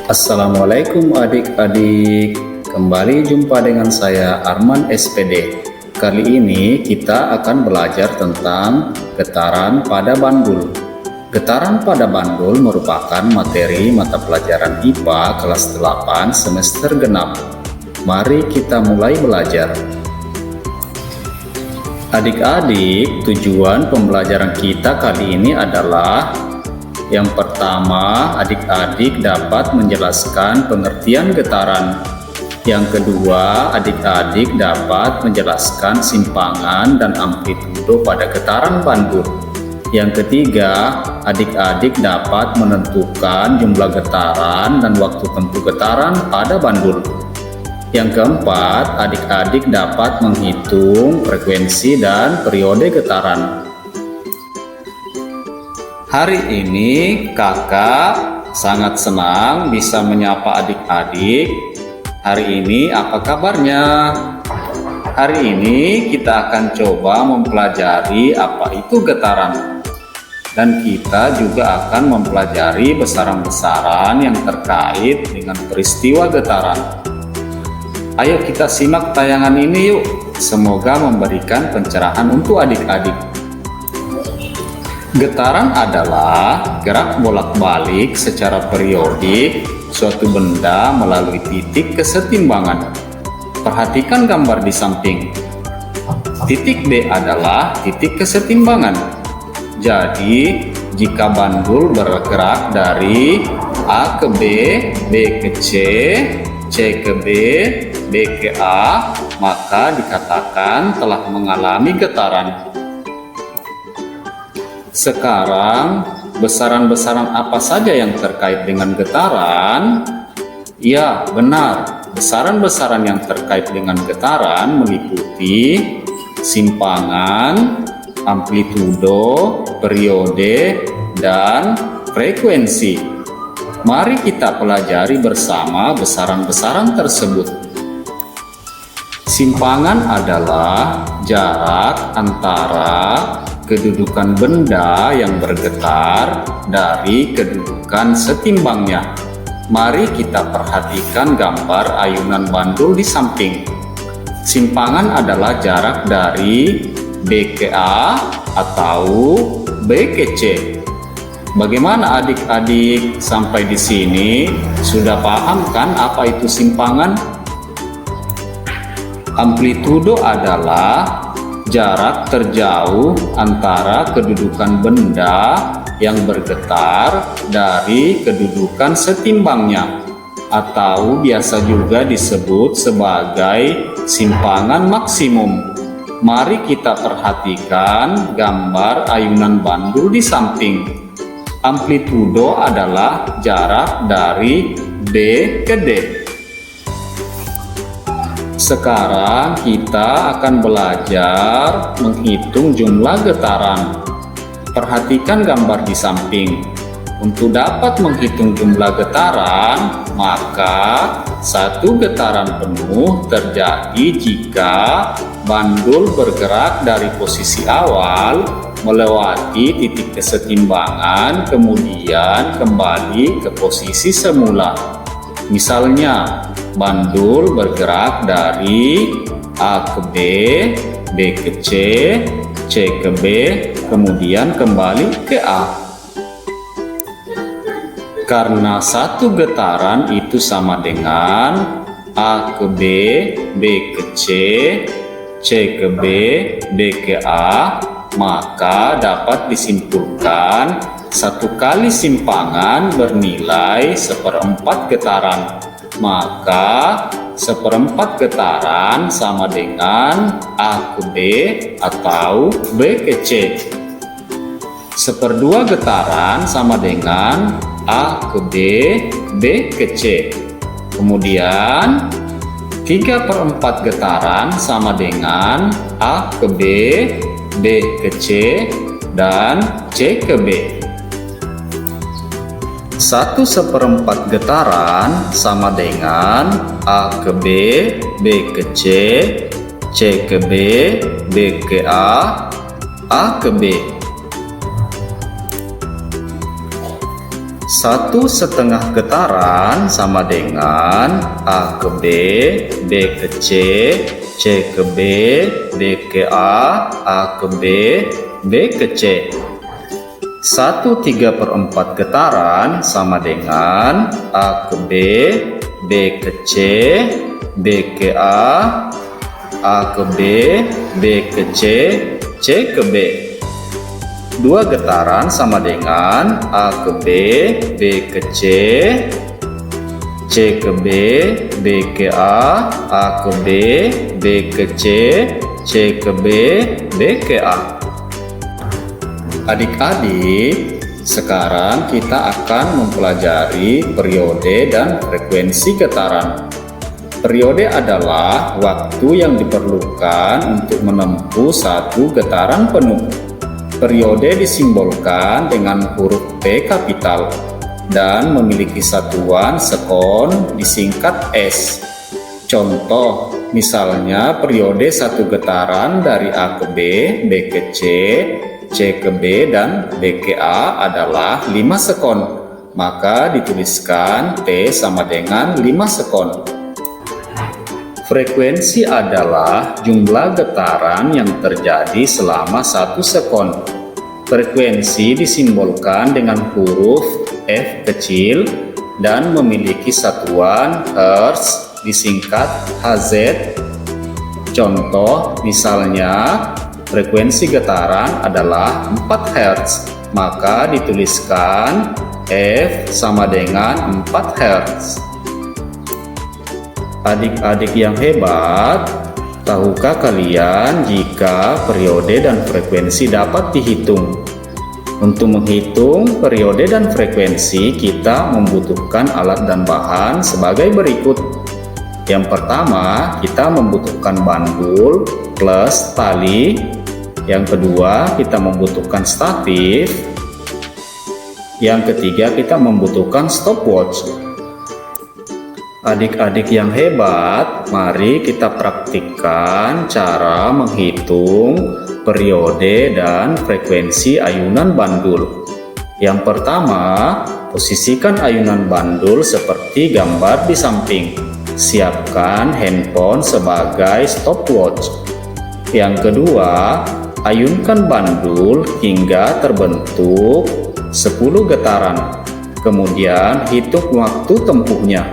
Assalamualaikum adik-adik, kembali jumpa dengan saya Arman SPD. Kali ini kita akan belajar tentang getaran pada bandul. Getaran pada bandul merupakan materi mata pelajaran IPA kelas 8 semester genap. Mari kita mulai belajar. Adik-adik, tujuan pembelajaran kita kali ini adalah yang pertama, adik-adik dapat menjelaskan pengertian getaran. Yang kedua, adik-adik dapat menjelaskan simpangan dan amplitudo pada getaran bandul. Yang ketiga, adik-adik dapat menentukan jumlah getaran dan waktu tempuh getaran pada bandul. Yang keempat, adik-adik dapat menghitung frekuensi dan periode getaran. Hari ini kakak sangat senang bisa menyapa adik-adik. Hari ini apa kabarnya? Hari ini kita akan coba mempelajari apa itu getaran. Dan kita juga akan mempelajari besaran-besaran yang terkait dengan peristiwa getaran. Ayo kita simak tayangan ini yuk. Semoga memberikan pencerahan untuk adik-adik. Getaran adalah gerak bolak-balik secara periodik suatu benda melalui titik kesetimbangan. Perhatikan gambar di samping. Titik B adalah titik kesetimbangan. Jadi, jika bandul bergerak dari A ke B, B ke C, C ke B, B ke A, maka dikatakan telah mengalami getaran. Sekarang, besaran-besaran apa saja yang terkait dengan getaran? Ya, benar. Besaran-besaran yang terkait dengan getaran meliputi simpangan, amplitudo, periode, dan frekuensi. Mari kita pelajari bersama besaran-besaran tersebut. Simpangan adalah jarak antara kedudukan benda yang bergetar dari kedudukan setimbangnya. Mari kita perhatikan gambar ayunan bandul di samping. Simpangan adalah jarak dari B ke A atau B ke C. Bagaimana adik-adik sampai di sini? Sudah paham kan apa itu simpangan? Amplitudo adalah jarak terjauh antara kedudukan benda yang bergetar dari kedudukan setimbangnya, atau biasa juga disebut sebagai simpangan maksimum. Mari kita perhatikan gambar ayunan bandul di samping. Amplitudo adalah jarak dari B ke D. Sekarang kita akan belajar menghitung jumlah getaran. Perhatikan gambar di samping. Untuk dapat menghitung jumlah getaran, maka satu getaran penuh terjadi jika bandul bergerak dari posisi awal melewati titik kesetimbangan, kemudian kembali ke posisi semula. Misalnya, bandul bergerak dari A ke B, B ke C, C ke B, kemudian kembali ke A. Karena satu getaran itu sama dengan A ke B, B ke C, C ke B, B ke A, maka dapat disimpulkan satu kali simpangan bernilai 1/4 getaran. Maka 1/4 getaran sama dengan A ke B atau B ke C. 1/2 getaran sama dengan A ke B, B ke C. Kemudian 3/4 getaran sama dengan A ke B, B ke C, dan C ke B. 1/4 getaran sama dengan A ke B, B ke C, C ke B, B ke A ke B. 1/2 getaran sama dengan A ke B, B ke C, C ke B, B ke A ke B, B ke C. 1/3/4 getaran sama dengan A ke B, B ke C, B ke A ke B, B ke C, C ke B. 2 getaran sama dengan A ke B, B ke C, C ke B, B ke A ke B, B ke C, C ke B, B ke A. Adik-adik, sekarang kita akan mempelajari periode dan frekuensi getaran. Periode adalah waktu yang diperlukan untuk menempuh satu getaran penuh. Periode disimbolkan dengan huruf P kapital dan memiliki satuan sekon disingkat S. Contoh, misalnya periode satu getaran dari A ke B, B ke C, C ke B, dan B ke A adalah 5 sekon. Maka dituliskan T sama dengan 5 sekon. Frekuensi adalah jumlah getaran yang terjadi selama 1 sekon. Frekuensi disimbolkan dengan huruf F kecil dan memiliki satuan Hertz disingkat Hz. Contoh, misalnya frekuensi getaran adalah 4 Hz, maka dituliskan F sama dengan 4 Hz. Adik-adik yang hebat, tahukah kalian jika periode dan frekuensi dapat dihitung? Untuk menghitung periode dan frekuensi, kita membutuhkan alat dan bahan sebagai berikut. Yang pertama, kita membutuhkan bandul plus tali. Yang kedua, kita membutuhkan statif. Yang ketiga, kita membutuhkan stopwatch. Adik-adik yang hebat, mari kita praktikkan cara menghitung periode dan frekuensi ayunan bandul. Yang pertama, posisikan ayunan bandul seperti gambar di samping. Siapkan handphone sebagai stopwatch. Yang kedua, ayunkan bandul hingga terbentuk 10 getaran. Kemudian hitung waktu tempuhnya.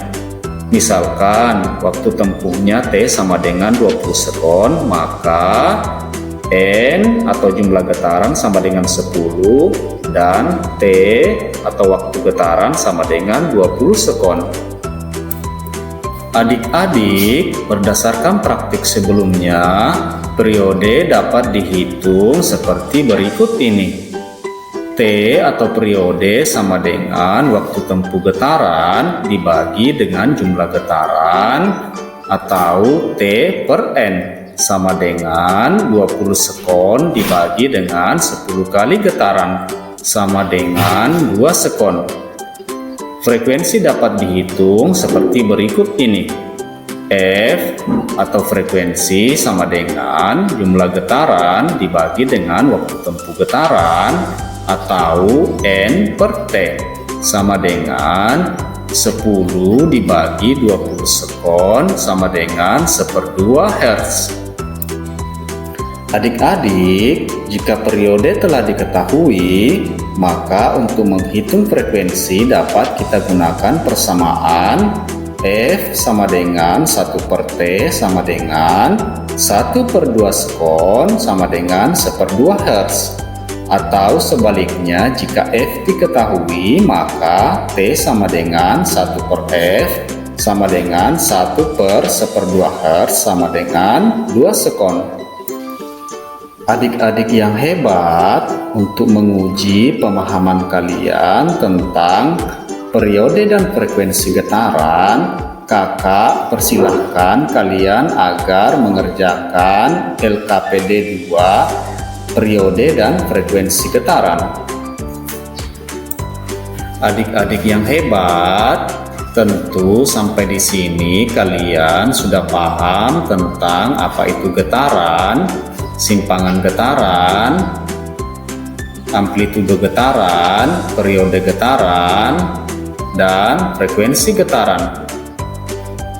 Misalkan waktu tempuhnya T sama dengan 20 sekon, maka N atau jumlah getaran sama dengan 10 dan T atau waktu getaran sama dengan 20 sekon. Adik-adik, berdasarkan praktik sebelumnya, periode dapat dihitung seperti berikut ini. T atau periode sama dengan waktu tempuh getaran dibagi dengan jumlah getaran atau T per N sama dengan 20 sekon dibagi dengan 10 kali getaran sama dengan 2 sekon. Frekuensi dapat dihitung seperti berikut ini. F atau frekuensi sama dengan jumlah getaran dibagi dengan waktu tempuh getaran atau N per T sama dengan 10 dibagi 20 sekon sama dengan 1/2 Hz. Adik-adik, jika periode telah diketahui, maka untuk menghitung frekuensi dapat kita gunakan persamaan F sama dengan 1 per T sama dengan 1/2 sekon sama dengan 1/2 Hz. Atau sebaliknya, jika F diketahui, maka T sama dengan 1 per F sama dengan 1 per 1/2 Hz sama dengan 2 sekon. Adik-adik yang hebat, untuk menguji pemahaman kalian tentang periode dan frekuensi getaran, kakak persilahkan kalian agar mengerjakan LKPD 2 periode dan frekuensi getaran. Adik-adik yang hebat, tentu sampai di sini kalian sudah paham tentang apa itu getaran, simpangan getaran, amplitudo getaran, periode getaran, dan frekuensi getaran.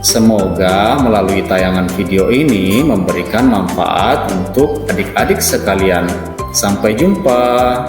Semoga melalui tayangan video ini memberikan manfaat untuk adik-adik sekalian. Sampai jumpa.